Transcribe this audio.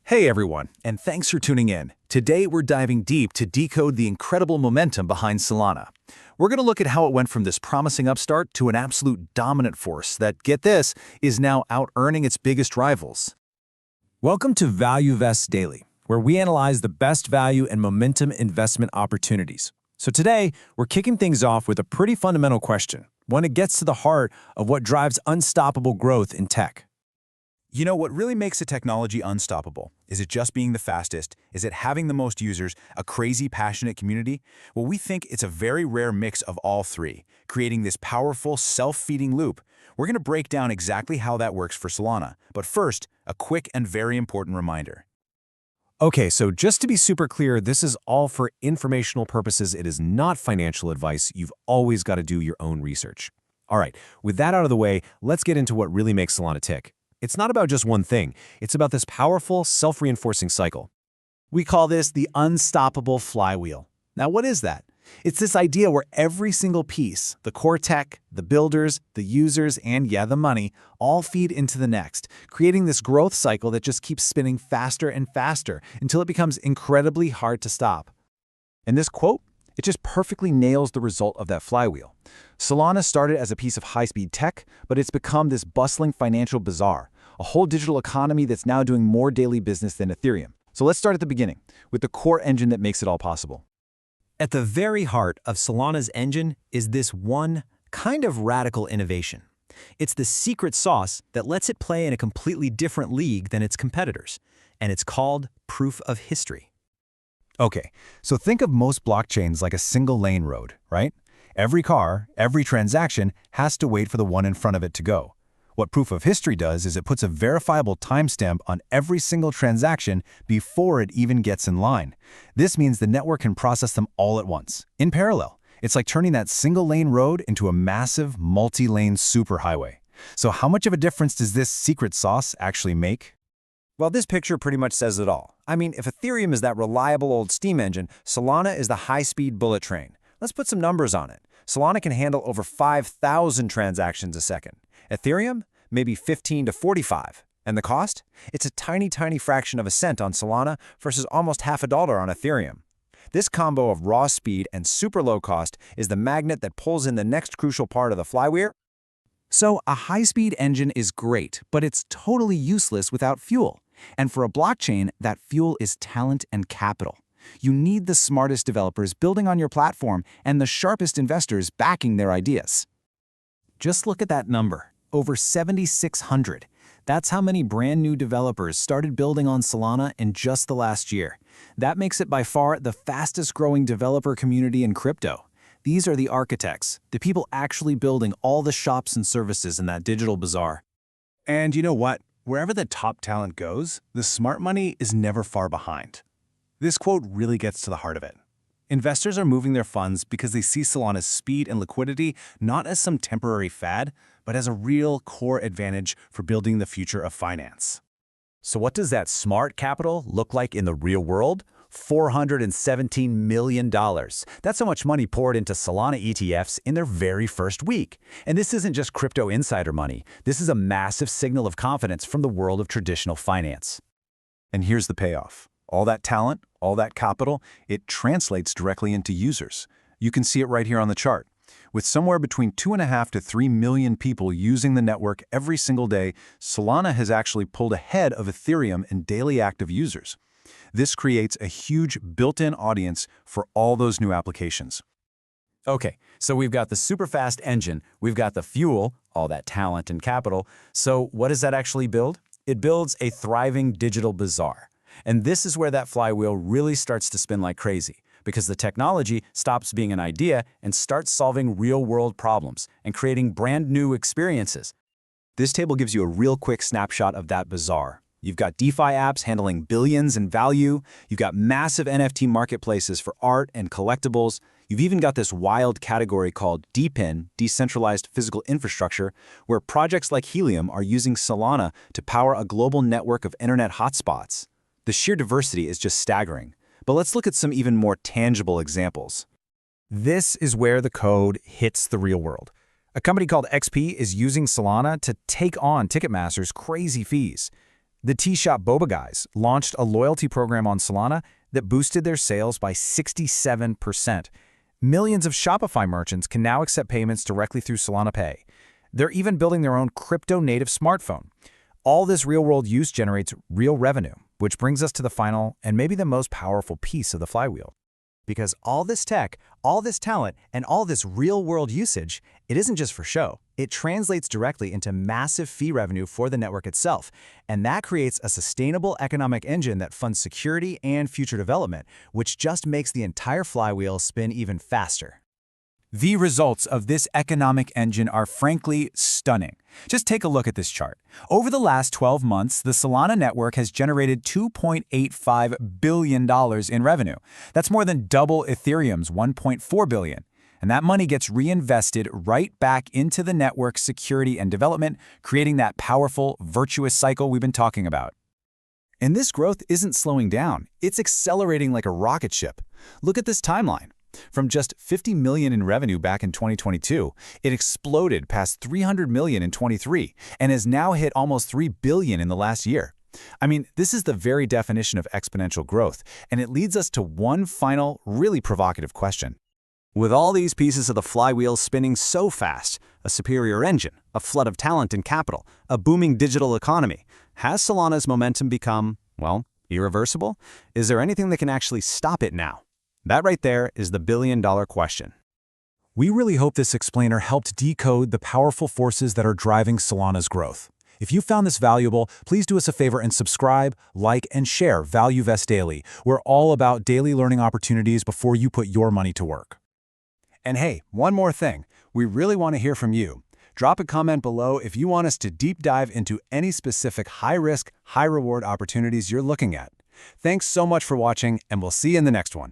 Hey everyone, and thanks for tuning in. Today we're diving deep to decode the incredible momentum behind Solana. We're going to look at how it went from this promising upstart to an absolute dominant force that, get this, is now out-earning its biggest rivals. Welcome to ValueVest Daily, where we analyze the best value and momentum investment opportunities. So today, we're kicking things off with a pretty fundamental question, one that gets to the heart of what drives unstoppable growth in tech. You know, what really makes a technology unstoppable? Is it just being the fastest? Is it having the most users, a crazy, passionate community? Well, we think it's a very rare mix of all three, creating this powerful, self-feeding loop. We're going to break down exactly how that works for Solana. But first, a quick and very important reminder. Okay, so just to be super clear, this is all for informational purposes. It is not financial advice. You've always got to do your own research. All right, with that out of the way, let's get into what really makes Solana tick. It's not about just one thing. It's about this powerful, self-reinforcing cycle. We call this the unstoppable flywheel. Now, what is that? It's this idea where every single piece, the core tech, the builders, the users, and the money, all feed into the next, creating this growth cycle that just keeps spinning faster and faster until it becomes incredibly hard to stop. And this quote, it just perfectly nails the result of that flywheel. Solana started as a piece of high-speed tech, but it's become this bustling financial bazaar, a whole digital economy that's now doing more daily business than Ethereum. So let's start at the beginning, with the core engine that makes it all possible. At the very heart of Solana's engine is this one kind of radical innovation. It's the secret sauce that lets it play in a completely different league than its competitors, and it's called proof of history. Okay, so think of most blockchains like a single-lane road, right? Every car, every transaction has to wait for the one in front of it to go. What proof of history does is it puts a verifiable timestamp on every single transaction before it even gets in line. This means the network can process them all at once, in parallel. It's like turning that single-lane road into a massive, multi-lane superhighway. So how much of a difference does this secret sauce actually make? Well, this picture pretty much says it all. I mean, if Ethereum is that reliable old steam engine, Solana is the high-speed bullet train. Let's put some numbers on it. Solana can handle over 5,000 transactions a second. Ethereum, maybe 15 to 45. And the cost? It's a tiny, tiny fraction of a cent on Solana versus almost half a dollar on Ethereum. This combo of raw speed and super low cost is the magnet that pulls in the next crucial part of the flywheel. So a high-speed engine is great, but it's totally useless without fuel. And for a blockchain, that fuel is talent and capital. You need the smartest developers building on your platform and the sharpest investors backing their ideas. Just look at that number, over 7,600. That's how many brand new developers started building on Solana in just the last year. That makes it by far the fastest growing developer community in crypto. These are the architects, the people actually building all the shops and services in that digital bazaar. And you know what? Wherever the top talent goes, the smart money is never far behind. This quote really gets to the heart of it. Investors are moving their funds because they see Solana's speed and liquidity not as some temporary fad, but as a real core advantage for building the future of finance. So what does that smart capital look like in the real world? $417 million. That's how much money poured into Solana ETFs in their very first week. And this isn't just crypto insider money. This is a massive signal of confidence from the world of traditional finance. And here's the payoff. All that talent, all that capital, it translates directly into users. You can see it right here on the chart. With somewhere between 2.5 to 3 million people using the network every single day, Solana has actually pulled ahead of Ethereum in daily active users. This creates a huge built-in audience for all those new applications. Okay, so we've got the super fast engine, we've got the fuel, all that talent and capital. So what does that actually build? It builds a thriving digital bazaar. And this is where that flywheel really starts to spin like crazy, because the technology stops being an idea and starts solving real-world problems and creating brand new experiences. This table gives you a real quick snapshot of that bazaar. You've got DeFi apps handling billions in value. You've got massive NFT marketplaces for art and collectibles. You've even got this wild category called DePIN, decentralized physical infrastructure, where projects like Helium are using Solana to power a global network of internet hotspots. The sheer diversity is just staggering. But let's look at some even more tangible examples. This is where the code hits the real world. A company called XP is using Solana to take on Ticketmaster's crazy fees. The tea shop Boba guys launched a loyalty program on Solana that boosted their sales by 67%. Millions of Shopify merchants can now accept payments directly through Solana Pay. They're even building their own crypto-native smartphone. All this real-world use generates real revenue, which brings us to the final and maybe the most powerful piece of the flywheel. Because all this tech, all this talent, and all this real-world usage, it isn't just for show. It translates directly into massive fee revenue for the network itself, and that creates a sustainable economic engine that funds security and future development, which just makes the entire flywheel spin even faster. The results of this economic engine are frankly stunning. Just take a look at this chart. Over the last 12 months, the Solana network has generated $2.85 billion in revenue. That's more than double Ethereum's $1.4 billion. And that money gets reinvested right back into the network's security and development, creating that powerful, virtuous cycle we've been talking about. And this growth isn't slowing down. It's accelerating like a rocket ship. Look at this timeline. From just $50 million in revenue back in 2022, it exploded past $300 million in 23 and has now hit almost $3 billion in the last year. I mean, this is the very definition of exponential growth, and it leads us to one final, really provocative question. With all these pieces of the flywheel spinning so fast, a superior engine, a flood of talent and capital, a booming digital economy, has Solana's momentum become, well, irreversible? Is there anything that can actually stop it now? That right there is the billion-dollar question. We really hope this explainer helped decode the powerful forces that are driving Solana's growth. If you found this valuable, please do us a favor and subscribe, like, and share ValueVest Daily. We're all about daily learning opportunities before you put your money to work. And hey, one more thing. We really want to hear from you. Drop a comment below if you want us to deep dive into any specific high-risk, high-reward opportunities you're looking at. Thanks so much for watching, and we'll see you in the next one.